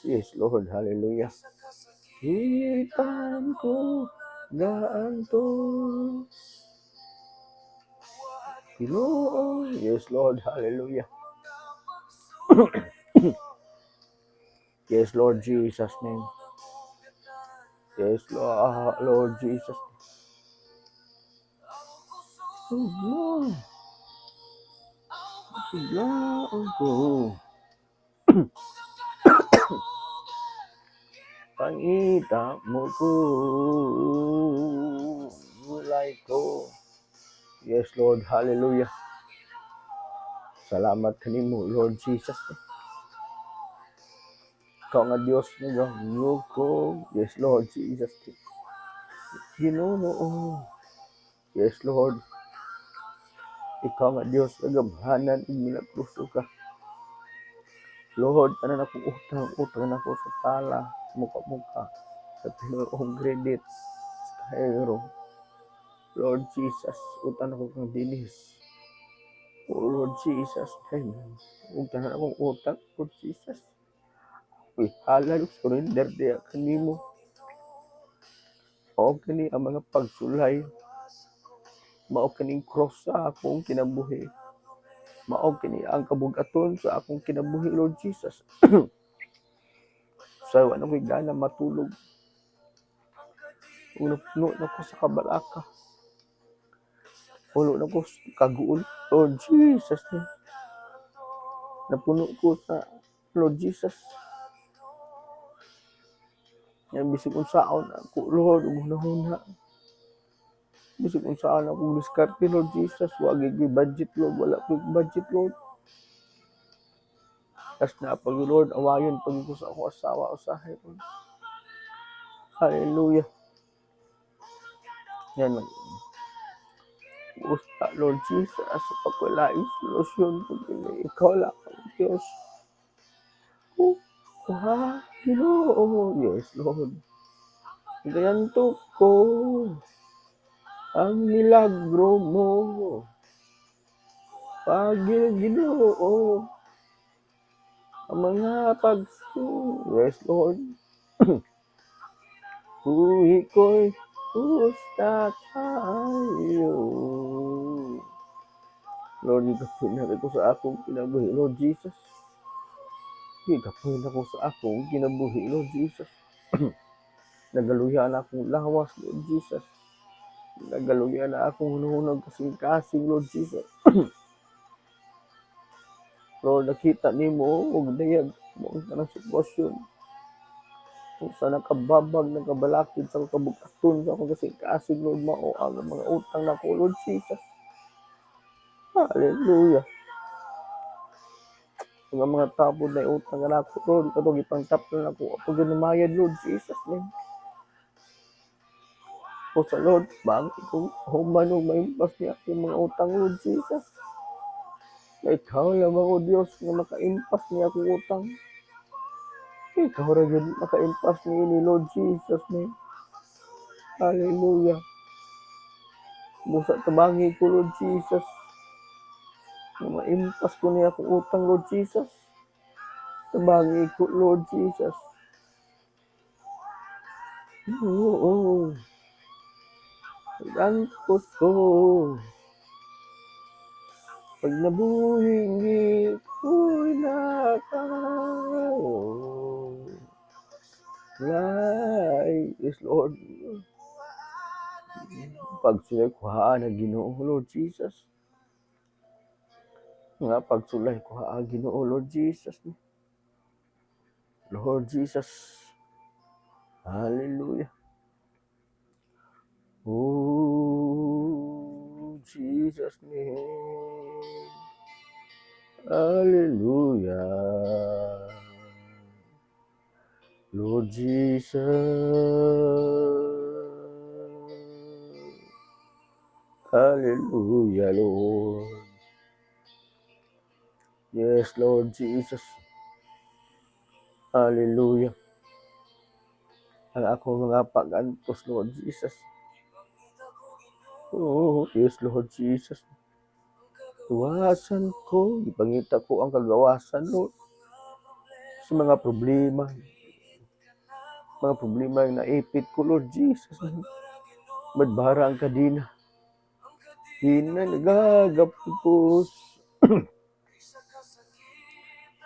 Yes, Lord. Hallelujah. Hitan ko gaanto. Ginoo. Yes, Lord. Hallelujah. Yes, Lord Jesus' name. Yes, Lord Jesus. Lord. Ko. Pangita mo ko. Mulay ko. Yes, Lord. Hallelujah. Salamat kanimo, Lord Jesus. Ikaw nga Diyos nga ko. Yes, Lord Jesus. Ginoo. Yes, Lord. Ikaw nga Diyos nga gamhanan ug milagroso ka. Lord, tanan akong utang na ko sa tala, muka-muka, sa pinurong credit, sa hero. Lord Jesus, utang ako kang dinis. O Lord Jesus, amen. Utang akong utang, Lord Jesus. Uy, halal, surrender diya kanimo. Mao kani ang mga pagsulay. Mao kaning cross sa akong kinabuhi. Mao kini ang kabugaton sa akong kinabuhi, Lord Jesus. Sa wala ko'y gana matulog. Puno na ko sa kabalaka. Puno na ko sa kaguol. Lord Jesus. Napuno ko sa Lord Jesus. Yan bisig kung saan ako, Lord, una-una. Bisig kung saan ako diskarte, Lord Jesus. Wag ko'y budget, Lord. Wala ko'y budget, Lord. Tapos na pag Lord, awayon pag ko sa ako asawa, usahay, Lord. Hallelujah. Yan man. Usta, Lord Jesus, sa pagkalaing solusyon, ikaw lang ang Diyos. Ginoo. Yes, Lord. Ganto ko ang milagro mo. Pag Ginoo, ang mga yes, Lord. Uwi ko'y pusta tayo. Lord, ikapunin ko sa akong kinabuhi, Lord Jesus. Ikapunin ako sa akong kinabuhi, Lord Jesus. Nagaluya na akong lawas, Lord Jesus. Nagaluya na akong hunahunag kasing-kasing, Lord Jesus. Lord, nakita ni mo, huwag dayag mo ang tanang sitwasyon. Kung sa nakababag, nakabalakid sa kabukaton, sa akong kasing-kasing, Lord, mao ang mga utang na ko, Lord Jesus. Hallelujah. Mga tapod na utang na ako, Lord, katong ipang-tap na ako, ako ganamayad, Lord Jesus, name. O sa Lord, bakit kung humanong maimpas niya yung mga utang, Lord Jesus? Na ikaw lang ako, Diyos, na makaimpas niya akong utang. Ikaw rin makaimpas niya ni Lord Jesus, name. Hallelujah. Busa tabangi ko, Lord Jesus. Na maimpas ko niya akong utang, Lord Jesus. Tabangi ko, Lord Jesus. Oo. Ang puso. Pag nabuhingi ko'y nakayo. Yes, Lord. Pag sulay kuhaan na Ginoo, Lord Jesus. Nga pag sulay kuhaan Ginoo, Lord Jesus. Lord Jesus. Hallelujah. Oh, Jesus' name. Hallelujah. Lord Jesus. Hallelujah, Lord. Yes, Lord Jesus. Hallelujah. Ang ako mga pagantos, Lord Jesus. Oh, yes, Lord Jesus. Iwasan ko, ipangita ko ang kagawasan, Lord. sa mga problema yung naipit ko, Lord Jesus. Badbara ang kadina. Di na nagagapos.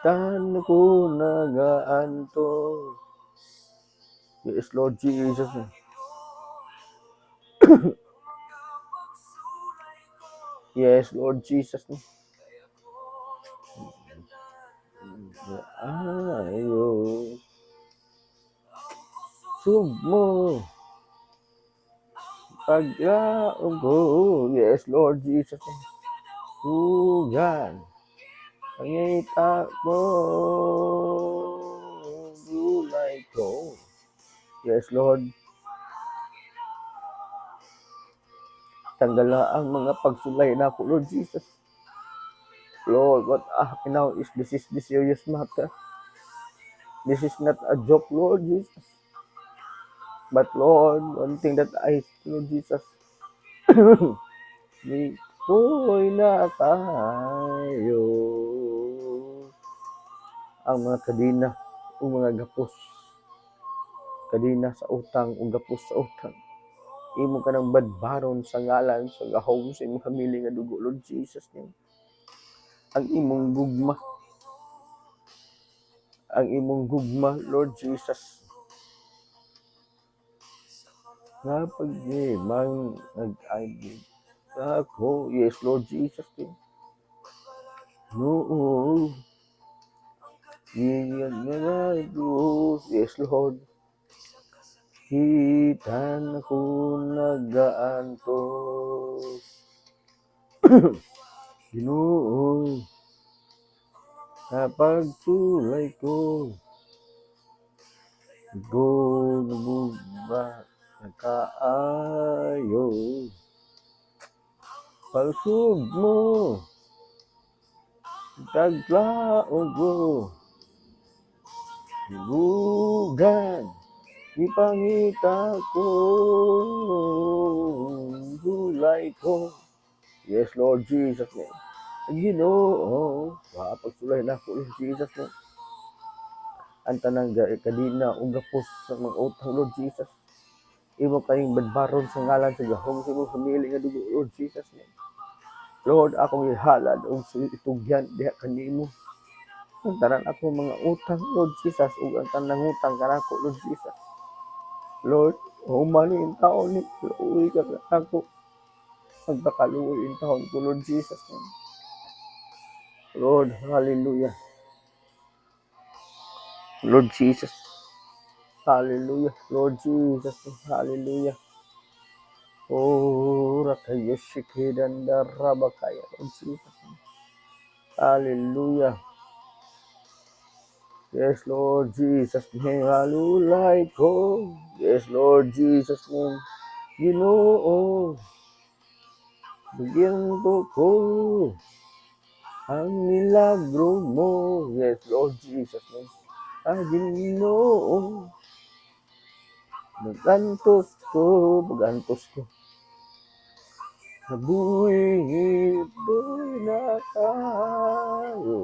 Tan ko nagaanto. Yes, Lord Jesus. Yes, Lord Jesus. Ayo. Sugmo. Paglaong ko. Yes, Lord Jesus. Hugan. Pangita mo. Gulay ko. Yes, Lord. Tanggala ang mga pagsulay na ako, Lord Jesus. Lord, what happened now is this is the serious matter. This is not a joke, Lord Jesus. But Lord, one thing that I, Lord Jesus, di ko'y na tayo. Ang mga kadina, ang mga gapos. Kadina sa utang, ang gapos sa utang. Imo ka ng badbaron sa ngalan, sa gahom, sa imong hamili nga dugo, Lord Jesus. Ang imong gugma, Lord Jesus. Nga pag-imang nag-agig ako, yes, Lord Jesus. No, iyan na Diyos, yes, Lord. Hitan ako nagaantos. Ginoo, kapag tulay ko, bugba nakaayo. Pagsug mo, taglaog ko, lugan, ipangita ko, gulay ko. Yes, Lord Jesus. Ginoo, pagsulay na ako, Lord Jesus. Ang tanang kadina, ugapos sa mga utang, Lord Jesus. Imo kayong badbaron sa ngalan sa gahom sa imong pamilya nga dugo, Lord Jesus. Lord, akong ihalad o itugyan diha kanimo. Ang tanan ako mga utang, Lord Jesus, ug ang tanang utang kanako, Lord Jesus. Lord, humani ang taon ni uwi ka kanako. Magpakaluwi ang taon ko, Lord Jesus. Lord, hallelujah. Lord Jesus. Hallelujah. Lord Jesus. Hallelujah. Oh, Rakaya Shikidan Rabakaya. Lord Jesus. Hallelujah. Yes, Lord Jesus' name. Hallelujah. Yes, Lord Jesus' name. Ginoo, bigyan ko ang milagro mo. Yes, Lord Jesus' name. Ginoo, magantos ko. Nabuhay na tayo.